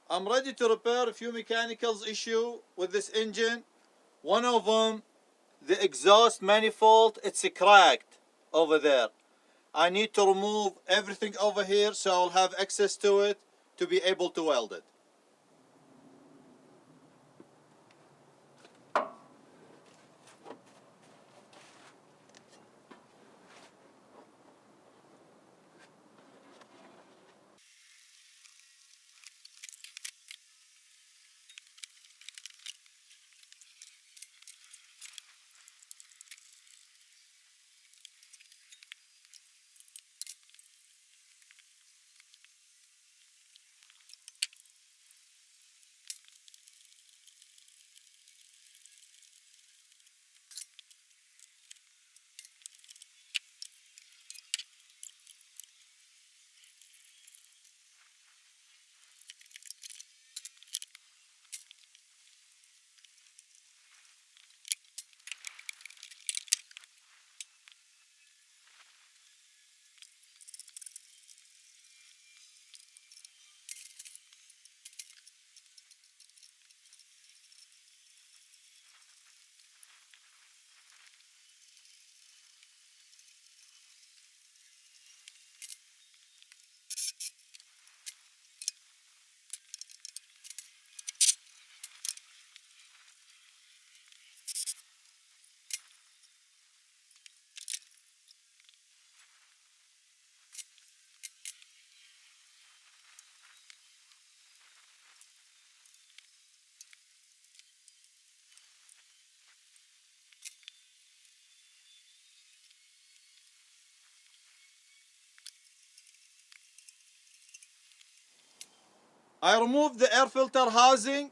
I'm ready to repair a few mechanical issues with this engine. One of them, the exhaust manifold, it's cracked over there. I need to remove everything over here so I'll have access to it to be able to weld it. I removed the air filter housing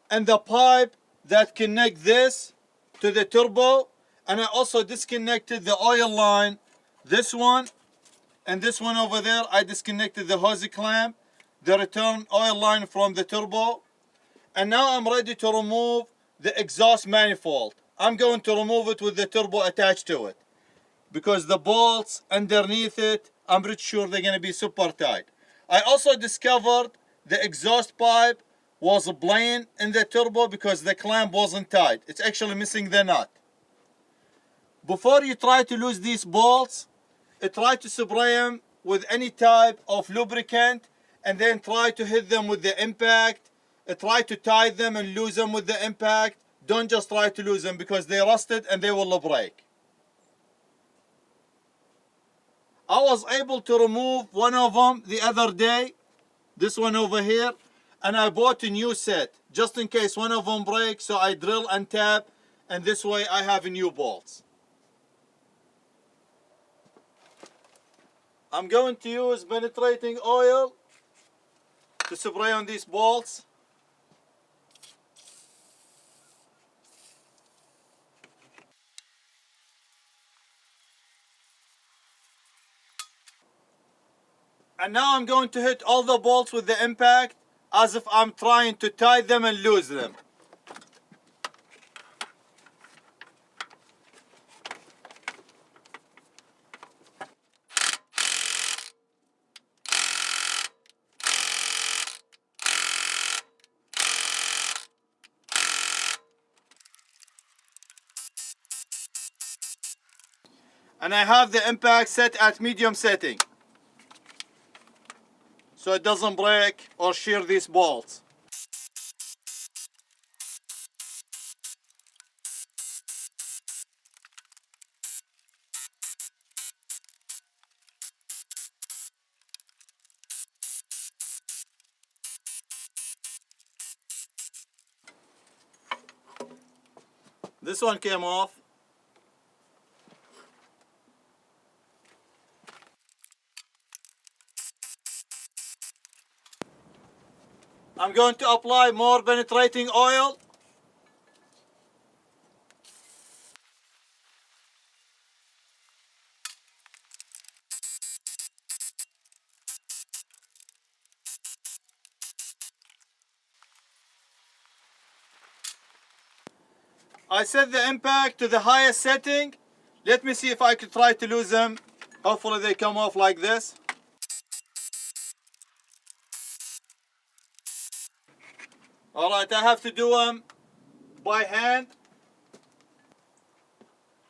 and the pipe that connect this to the turbo, and I also disconnected the oil line, this one and this one over there. I disconnected the hose clamp, the return oil line from the turbo, and now I'm ready to remove the exhaust manifold. I'm going to remove it with the turbo attached to it because the bolts underneath it, I'm pretty sure they're going to be super tight. I also discovered the exhaust pipe was plain in the turbo because the clamp wasn't tight. It's actually missing the nut. Before you try to lose these bolts, try to spray them with any type of lubricant and then try to hit them with the impact. Try to tie them and lose them with the impact. Don't just try to lose them because they're rusted and they will break. I was able to remove one of them the other day, this one over here, and I bought a new set just in case one of them breaks, so I drill and tap, and this way I have new bolts. I'm going to use penetrating oil to spray on these bolts. And now I'm going to hit all the bolts with the impact as if I'm trying to tie them and lose them. And I have the impact set at medium setting, so it doesn't break or shear these bolts. This one came off. I'm going to apply more penetrating oil. I set the impact to the highest setting. Let me see if I could try to lose them. Hopefully they come off like this. Alright, I have to do them by hand.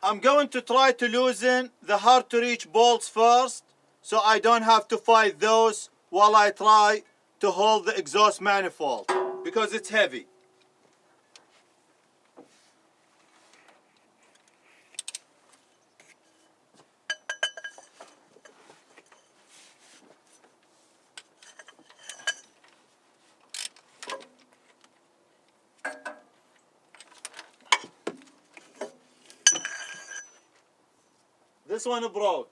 I'm going to try to loosen the hard to reach bolts first, so I don't have to fight those while I try to hold the exhaust manifold, because it's heavy. This one broke.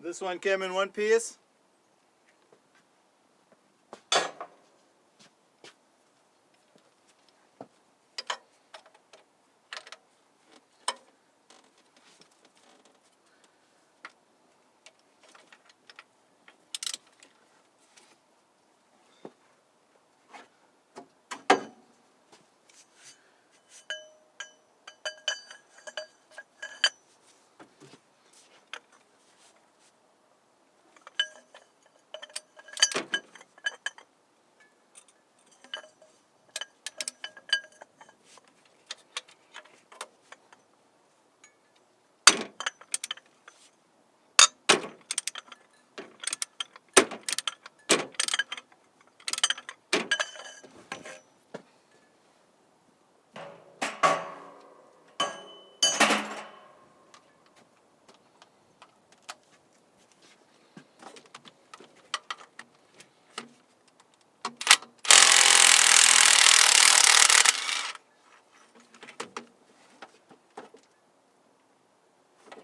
This one came in one piece.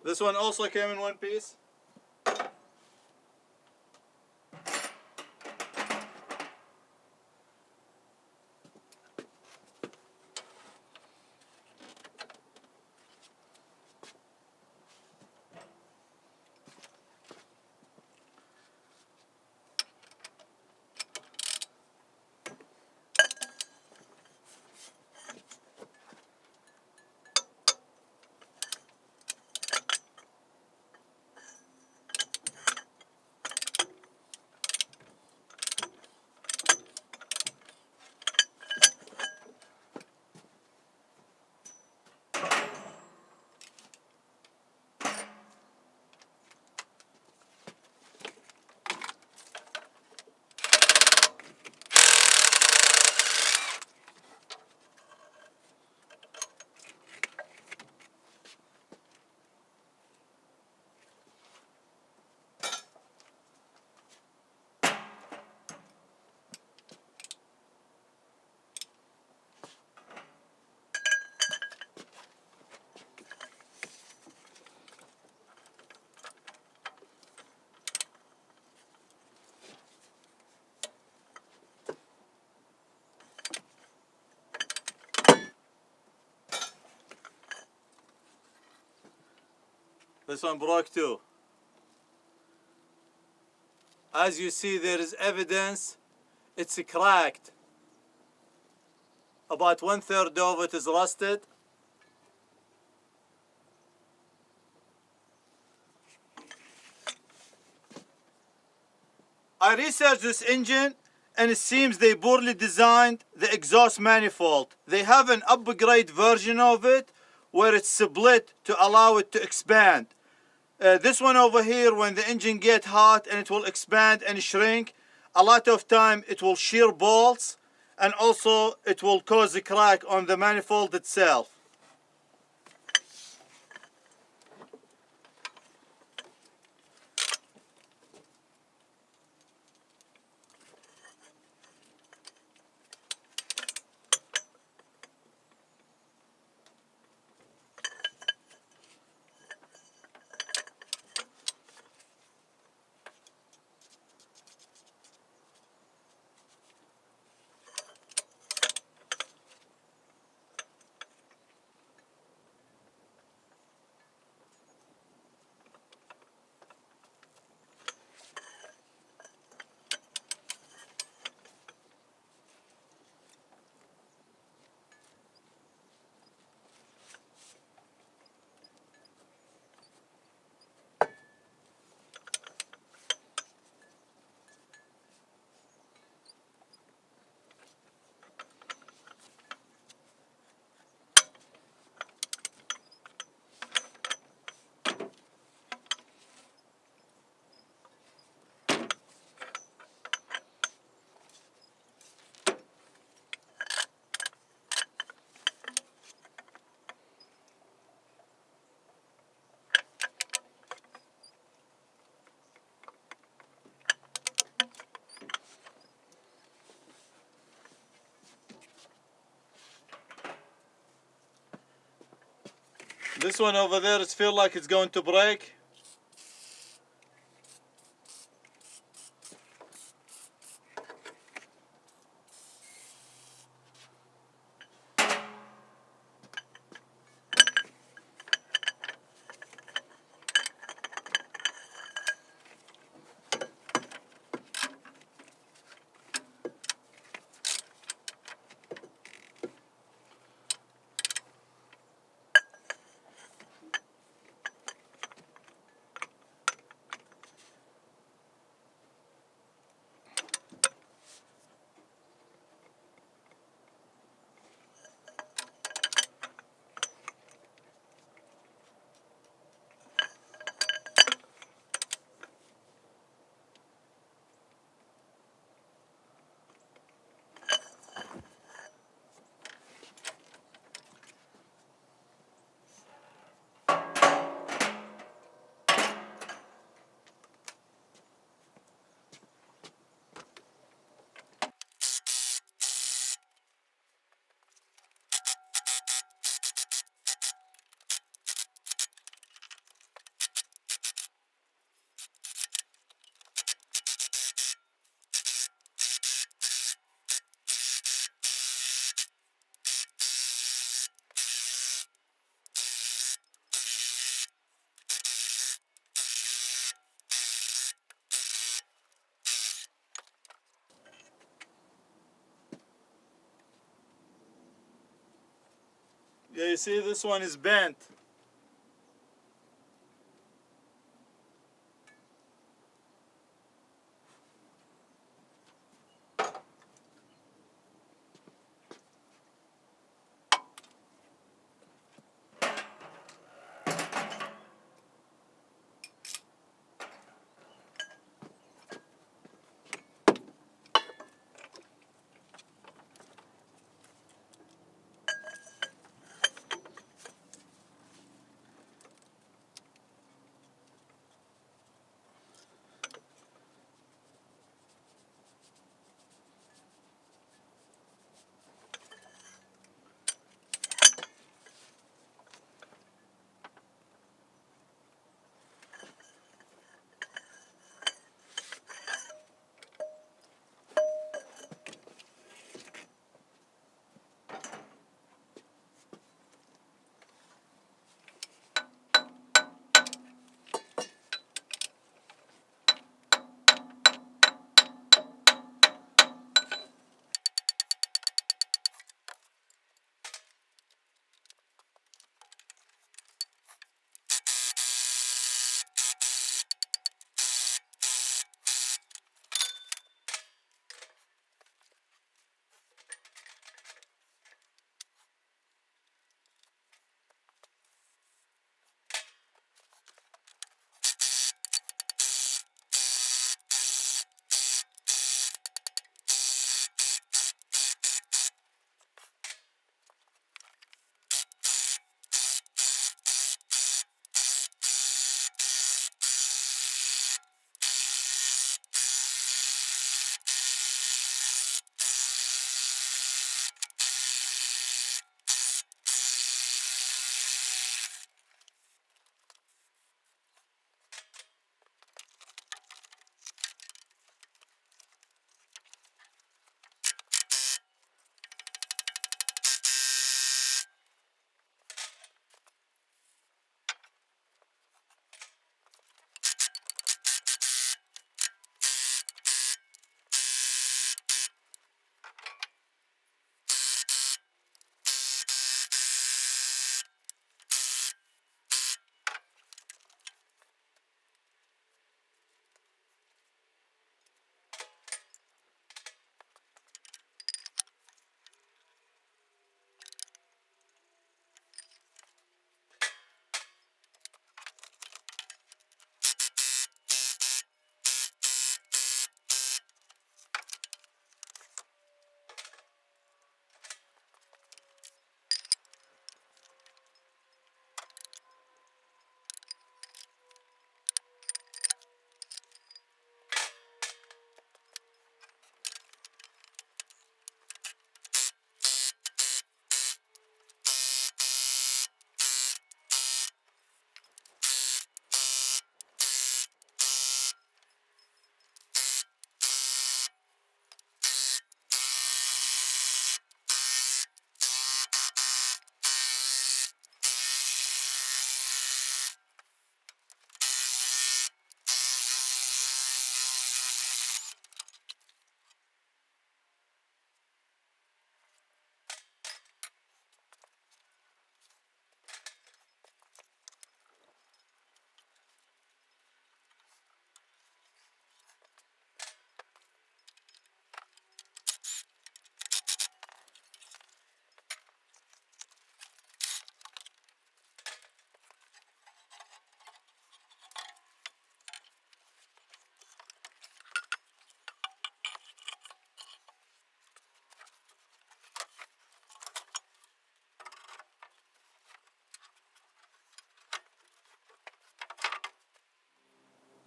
This one also came in one piece. This one broke too. As you see, there is evidence it's cracked. About 1/3 of it is rusted. I researched this engine and it seems they poorly designed the exhaust manifold. They have an upgrade version of it where it's split to allow it to expand. This one over here, when the engine gets hot and it will expand and shrink, a lot of time it will shear bolts and also it will cause a crack on the manifold itself. This one over there, it feels like it's going to break. Yeah, you see this one is bent.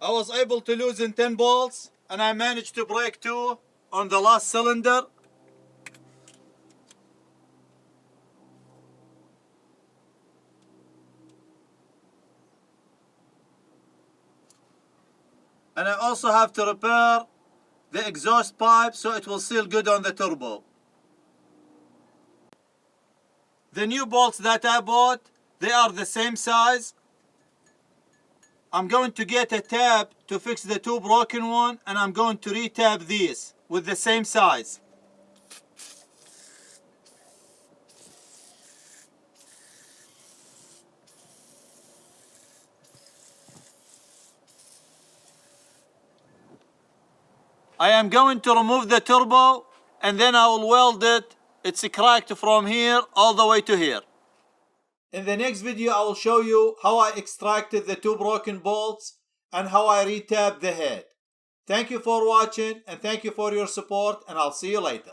I was able to loosen 10 bolts and I managed to break 2 on the last cylinder. And I also have to repair the exhaust pipe so it will seal good on the turbo. The new bolts that I bought, they are the same size. I'm going to get a tab to fix the 2 broken one, and I'm going to re-tab these with the same size. I am going to remove the turbo and then I will weld it. It's cracked from here all the way to here. In the next video I will show you how I extracted the 2 broken bolts and how I re-tabbed the head. Thank you for watching and thank you for your support, and I'll see you later.